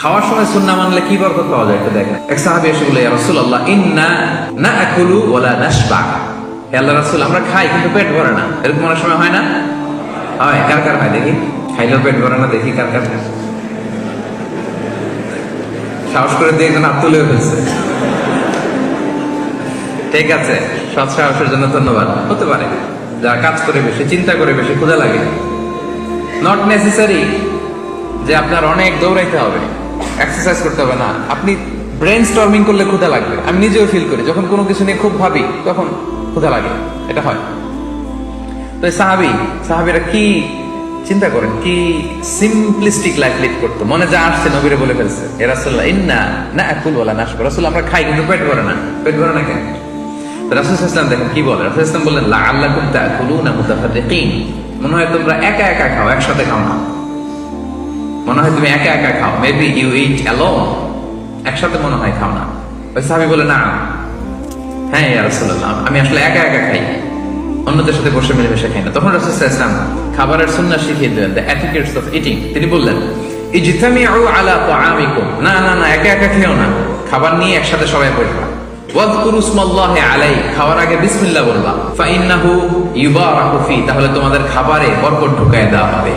খাওয়ার সময় সুন্নাহ মানলে কি বরকত পাওয়া যায় একটু দেখেন। এক সাহাবী এসে বলে, ইয়া রাসূলুল্লাহ ইন্না নাআকুলু ওয়া লা নাশবা। হে আল্লাহর রাসূল, আমরা খাই কিন্তু পেট ভরে না। এরকম অনেক সময় হয় না? হয়। কার কার হয় দেখি? খাইলেও পেট ভরে না, দেখি কার কার। সাহস করে দিয়ে একজন হাত তুলে ফেলছে। ঠিক আছে, সৎ সাহসের জন্য ধন্যবাদ। হতে পারে যারা কাজ করে বেশি, চিন্তা করে বেশি, ক্ষুধা লাগে। নট নেসেসারি যে আপনার অনেক দৌড়াইতে হবে, এক্সারসাইজ করতে হবে না। আপনি ব্রেন স্টর্মিং করলে ক্ষুধা লাগবে। আমি নিজেও ফিল করি, যখন কোনো কিছু নিয়ে খুব ভাবি তখন ক্ষুধা লাগে, এটা হয়। তো সাহাবীরা কি চিন্তা করেন, কি সিম্পলিস্টিক লাইফ লিড করতো। মনে যা আসছে নবীরে বলে ফেলছে, এ রাসূলুল্লাহ ইন্না নাআকুলু ওয়া লা নাশবা। রাসূল, আমরা খাই কিন্তু পেট ভরে না। পেট ভরে না কেন? রাসূল সাল্লাল্লাহু আলাইহি ওয়াসাল্লাম দেখেন কি বলেন। রাসূল সাল্লাল্লাহু আলাইহি ওয়াসাল্লাম বললেন, লাআল্লাকুম তাআকুলুনা মুতাফাররিকিন। মনে হয় তোমরা একা একা খাও, একসাথে খাও না। মনে হয় তুমি একা একা খাও, মেবি ইউ ইট অ্যালোন। একসাথে মনে হয় খাও না। ওই সাহাবী বলে, না, হ্যাঁ ইয়া রাসূলুল্লাহ, আমি আসলে একা একা খাই, অন্যদের সাথে বসে মিলেমিশে খাই না। তখন রাসূল সাল্লাল্লাহু আলাইহি ওয়াসাল্লাম খাবারের সুন্নাহ শিখিয়ে দিলেন, দ্য এটিকেটস অফ ইটিং। তিনি বললেন, ইজতামিউ আলা তাআমিকুম। না না না, একা একা খেও না, খাবার নিয়ে একসাথে সবাই বসবা। ওয়াযকুরু ইসমাল্লাহি আলাইহি, খাওয়ার আগে বিসমিল্লাহ বলবা। ফাইন্নাহু ইউবারাকু ফি, তাহলে তোমাদের খাবারে বরকত ঢুকায় দেওয়া হবে।